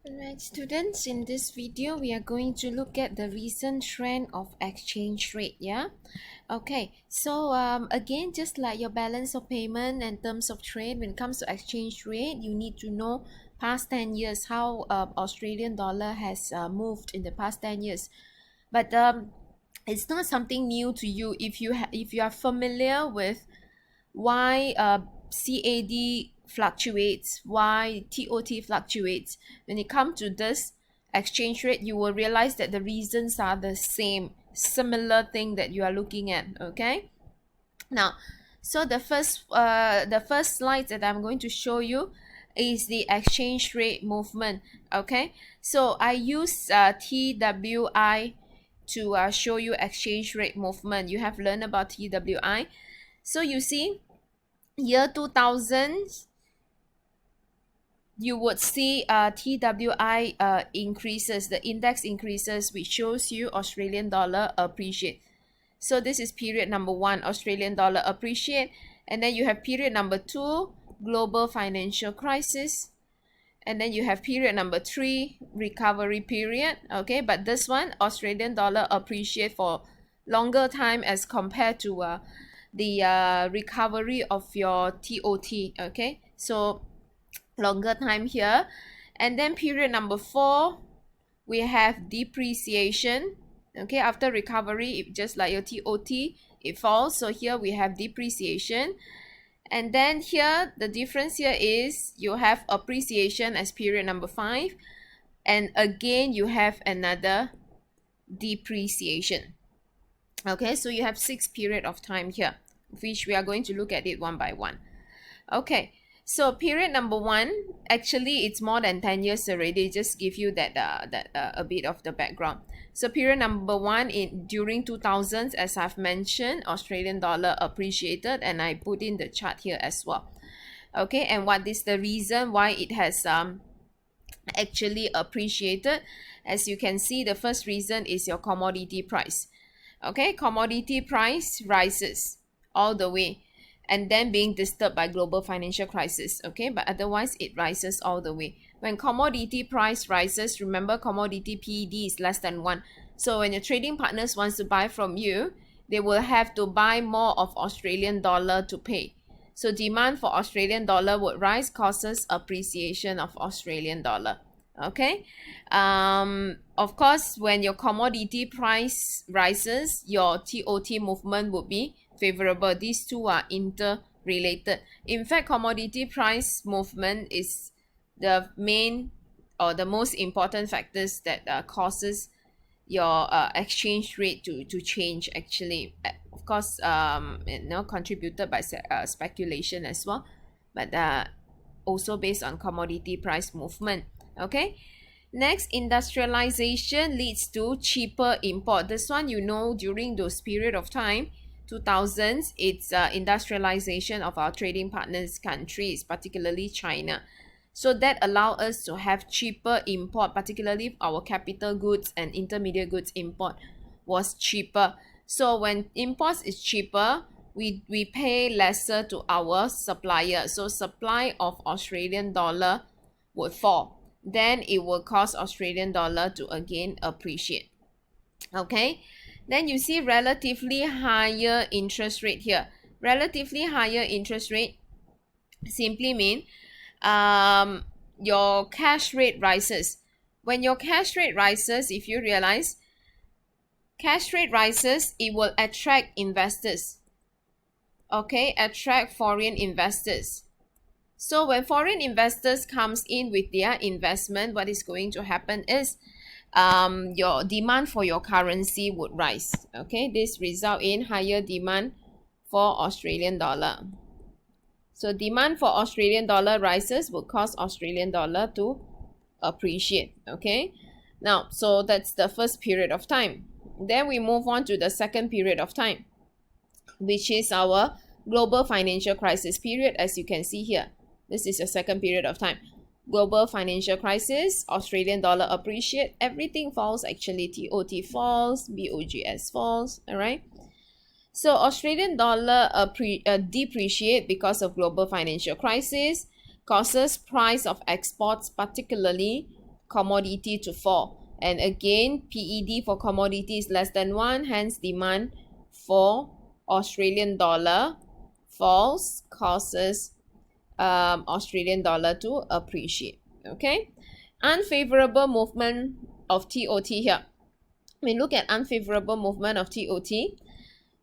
Alright, students, in this video we are going to look at the recent trend of exchange rate. Yeah, okay, so again, just like your balance of payment and terms of trade, when it comes to exchange rate, you need to know past 10 years how Australian dollar has moved in the past 10 years. But it's not something new to you if if you are familiar with why CAD fluctuates, why TOT fluctuates. When it comes to this exchange rate, you will realize that the reasons are the same, similar thing that you are looking at. Okay, now, so the first slide that I'm going to show you is the exchange rate movement. Okay, so I use TWI to show you exchange rate movement. You have learned about TWI. So you see, year 2000, you would see TWI increases, the index increases, which shows you Australian dollar appreciate. So this is period number 1, Australian dollar appreciate. And then you have period number 2, global financial crisis. And then you have period number 3, recovery period. Okay, but this one, Australian dollar appreciate for longer time as compared to the recovery of your TOT. Okay, so longer time here. And then period number 4, we have depreciation. Okay, after recovery, just like your TOT, it falls. So here we have depreciation. And then here, the difference here is you have appreciation as period number 5. And again, you have another depreciation. Okay, so you have 6 period of time here, which we are going to look at it one by one. Okay, so period number 1, actually it's more than 10 years already. Just give you that a bit of the background. So period number 1, during 2000s, as I've mentioned, Australian dollar appreciated, and I put in the chart here as well. Okay, and what is the reason why it has actually appreciated? As you can see, the first reason is your commodity price. Okay, commodity price rises all the way, and then being disturbed by global financial crisis. Okay, but otherwise it rises all the way. When commodity price rises, remember commodity PED is less than 1. So when your trading partners wants to buy from you, they will have to buy more of Australian dollar to pay. So demand for Australian dollar would rise, causes appreciation of Australian dollar. Okay, of course, when your commodity price rises, your TOT movement would be favorable. These two are interrelated. In fact, commodity price movement is the main or the most important factors that causes your exchange rate to change, actually. Of course, contributed by speculation as well, but also based on commodity price movement. Okay, next, industrialization leads to cheaper import. This one, during those period of time, 2000s, it's industrialization of our trading partners countries, particularly China. So that allow us to have cheaper import, particularly our capital goods and intermediate goods import was cheaper. So when imports is cheaper, we pay lesser to our supplier. So supply of Australian dollar would fall. Then it will cause Australian dollar to again appreciate. Okay, then you see relatively higher interest rate here. Relatively higher interest rate simply mean your cash rate rises. When your cash rate rises, if you realize, cash rate rises, it will attract investors. Okay, attract foreign investors. So when foreign investors comes in with their investment, what is going to happen is your demand for your currency would rise. Okay, this result in higher demand for Australian dollar. So demand for Australian dollar rises will cause Australian dollar to appreciate. Okay, now, so that's the first period of time. Then we move on to the second period of time, which is our global financial crisis period. As you can see here, this is the second period of time. Global financial crisis, Australian dollar appreciate, everything falls actually. TOT falls, BOGS falls, all right? So Australian dollar depreciate because of global financial crisis, causes price of exports, particularly commodity to fall. And again, PED for commodity is less than 1, hence demand for Australian dollar falls, causes Australian dollar to appreciate. Okay, unfavorable movement of TOT here. We look at unfavorable movement of TOT.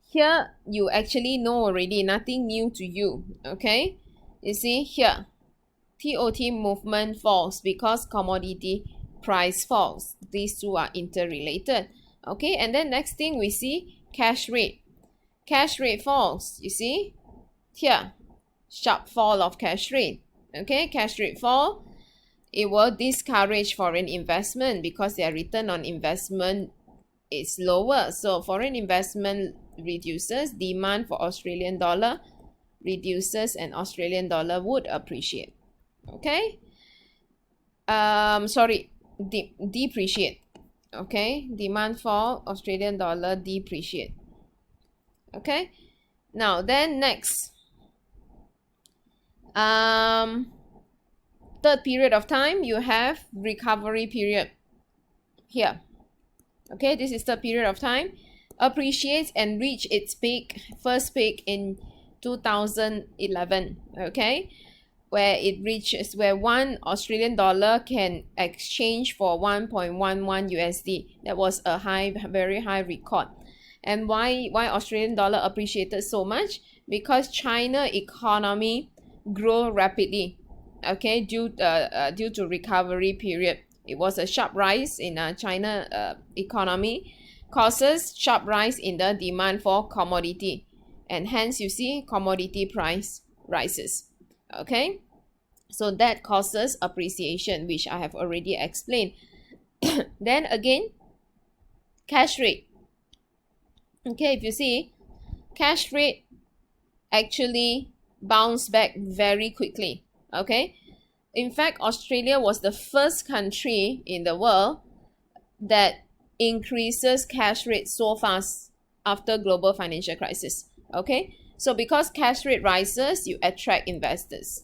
Here you actually know already, nothing new to you. Okay, you see here TOT movement falls because commodity price falls. These two are interrelated. Okay, and then next thing we see cash rate. Cash rate falls. You see here, sharp fall of cash rate. Okay, cash rate fall. It will discourage foreign investment because their return on investment is lower. So foreign investment reduces, demand for Australian dollar reduces, and Australian dollar would appreciate. Okay, depreciate. Okay, demand for Australian dollar depreciate. Okay, now then next, third period of time, you have recovery period here. Okay, this is the period of time, appreciates and reach its peak, first peak in 2011. Okay, where it reaches, where 1 Australian dollar can exchange for 1.11 USD. That was a high, very high record. And why Australian dollar appreciated so much? Because China economy grew rapidly. Okay, due to recovery period. It was a sharp rise in China economy, causes sharp rise in the demand for commodity, and hence you see commodity price rises. Okay, so that causes appreciation, which I have already explained. Then again, cash rate. Okay, if you see, cash rate actually bounced back very quickly. Okay, in fact, Australia was the first country in the world that increases cash rate so fast after global financial crisis. Okay, so because cash rate rises, you attract investors.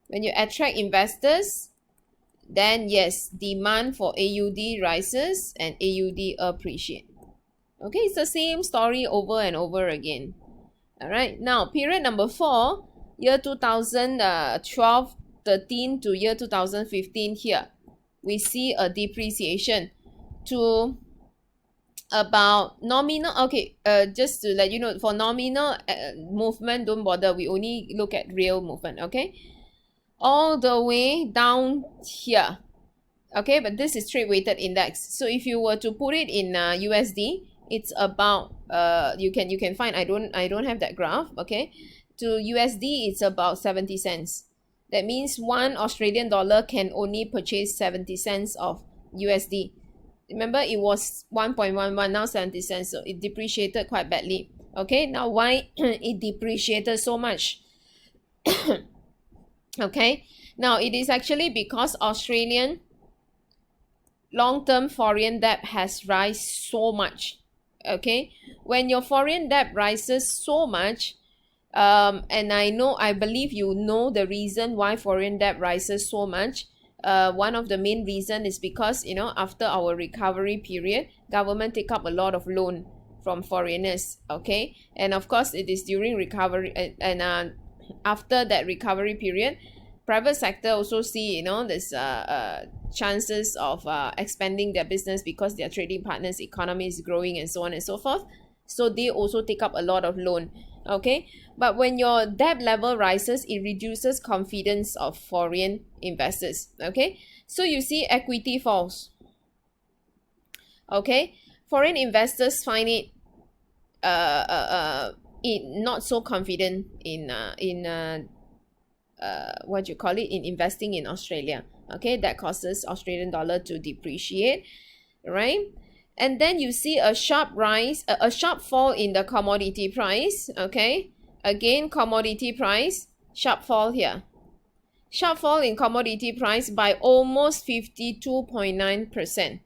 When you attract investors, then yes, demand for AUD rises and AUD appreciate. Okay, it's the same story over and over again. All right, now period number 4, year 2012 13 to year 2015. Here we see a depreciation to about nominal. Okay, just to let you know, for nominal movement, don't bother, we only look at real movement. Okay, all the way down here. Okay, but this is trade weighted index, so if you were to put it in USD, it's about you can find, I don't have that graph. Okay, to USD it's about 70 cents. That means 1 Australian dollar can only purchase 70 cents of USD. Remember, it was 1.11, now 70 cents, so it depreciated quite badly. Okay, now why it depreciated so much? Okay, now it is actually because Australian long-term foreign debt has rise so much. Okay, when your foreign debt rises so much, and I believe you know the reason why foreign debt rises so much. One of the main reason is because, you know, after our recovery period, government take up a lot of loan from foreigners. Okay, and of course it is during recovery, and after that recovery period, private sector also see, you know, there's chances of expanding their business because their trading partners' economy is growing and so on and so forth. So they also take up a lot of loan. Okay, but when your debt level rises, it reduces confidence of foreign investors. Okay, so you see equity falls. Okay, foreign investors find it not so confident in what you call it, in investing in Australia. Okay, that causes Australian dollar to depreciate, right? And then you see a sharp rise, a sharp fall in the commodity price. Okay, again commodity price, sharp fall here, sharp fall in commodity price by almost 52.9%.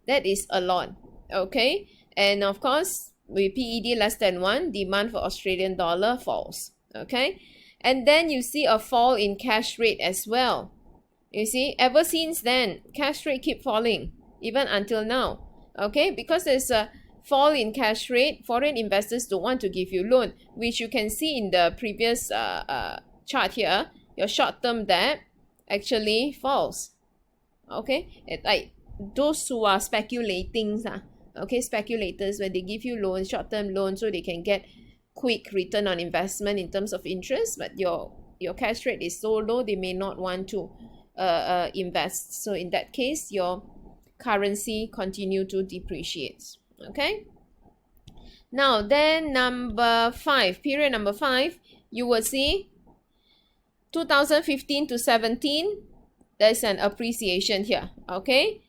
That is a lot. Okay, and of course with PED less than 1, demand for Australian dollar falls. Okay, and then you see a fall in cash rate as well. You see, ever since then, cash rate keep falling, even until now. Okay, because there's a fall in cash rate, foreign investors don't want to give you loan, which you can see in the previous chart here. Your short-term debt actually falls. Okay, like those who are speculating, okay, speculators, when they give you loans, short-term loans, so they can get quick return on investment in terms of interest, but your cash rate is so low, they may not want to invest. So in that case, your currency continue to depreciate. Okay, now then number 5, period number 5, you will see 2015 to 17, there's an appreciation here. Okay,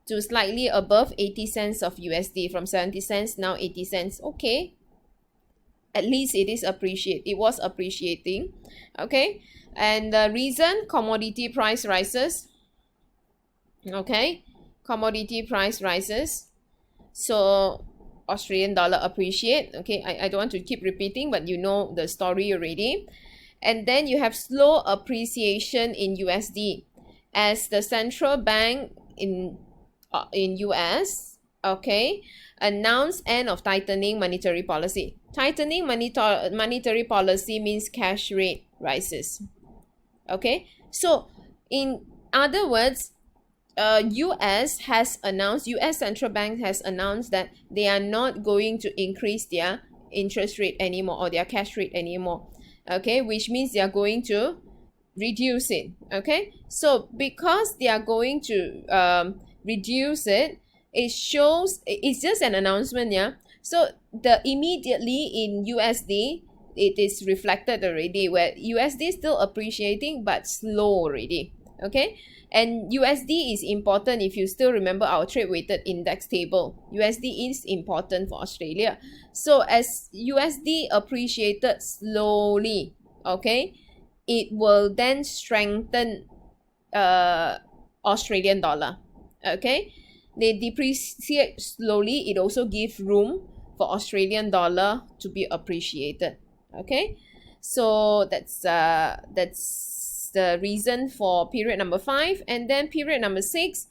to slightly above 80 cents of USD, from 70 cents now 80 cents. Okay, at least it was appreciating. Okay, and the reason, commodity price rises. Okay, commodity price rises, so Australian dollar appreciate. Okay, I don't want to keep repeating, but you know the story already. And then you have slow appreciation in USD as the central bank in US, okay, announced end of tightening monetary policy. Tightening monetary policy means cash rate rises. Okay, so in other words, US central bank has announced that they are not going to increase their interest rate anymore, or their cash rate anymore. Okay, which means they are going to reduce it. Okay, so because they are going to reduce it, it shows it's just an announcement. Yeah, so the immediately in USD it is reflected already, where USD is still appreciating but slow already. Okay, and USD is important. If you still remember our trade weighted index table, USD is important for Australia. So as USD appreciated slowly, okay, it will then strengthen Australian dollar. Okay, they depreciate slowly, it also gives room for Australian dollar to be appreciated. Okay, so that's the reason for period number 5. And then period number 6,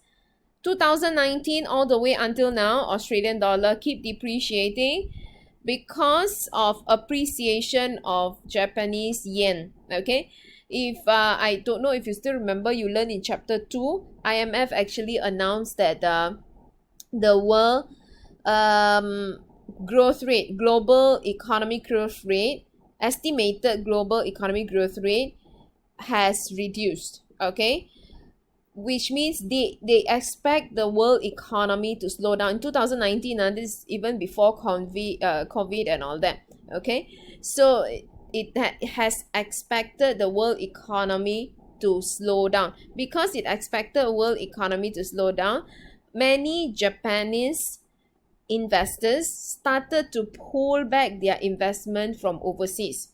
2019 all the way until now, Australian dollar keep depreciating because of appreciation of Japanese yen. Okay, if I don't know if you still remember, you learned in chapter 2, IMF actually announced that the world growth rate, global economic growth rate, estimated global economic growth rate has reduced. Okay, which means they expect the world economy to slow down in 2019, and this is even before COVID and all that. Okay, so it has expected the world economy to slow down. Because it expected the world economy to slow down, many Japanese investors started to pull back their investment from overseas.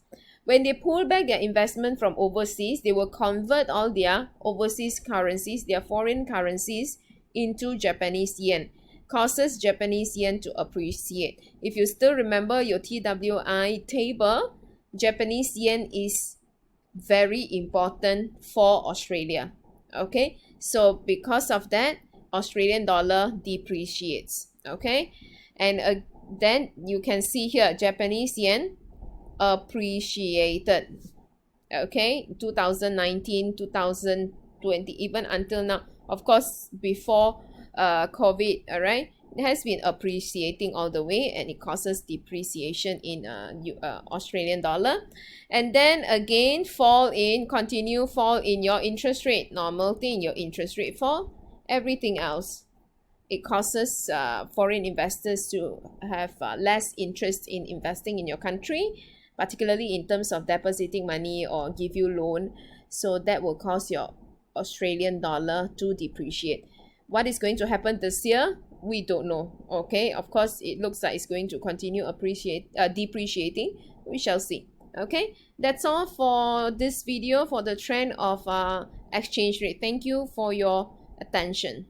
When they pull back their investment from overseas, they will convert all their overseas currencies, their foreign currencies, into Japanese yen, causes Japanese yen to appreciate. If you still remember your TWI table, Japanese yen is very important for Australia. Okay, so because of that, Australian dollar depreciates. Okay, and then you can see here Japanese yen appreciated. Okay, 2019, 2020, even until now. Of course, before COVID, all right, it has been appreciating all the way, and it causes depreciation in Australian dollar. And then again, continue fall in your interest rate. Normal thing, your interest rate fall. Everything else, it causes foreign investors to have less interest in investing in your country, particularly in terms of depositing money or give you loan. So that will cause your Australian dollar to depreciate. What is going to happen this year? We don't know. Okay, of course, it looks like it's going to continue depreciating. We shall see. Okay, that's all for this video for the trend of exchange rate. Thank you for your attention.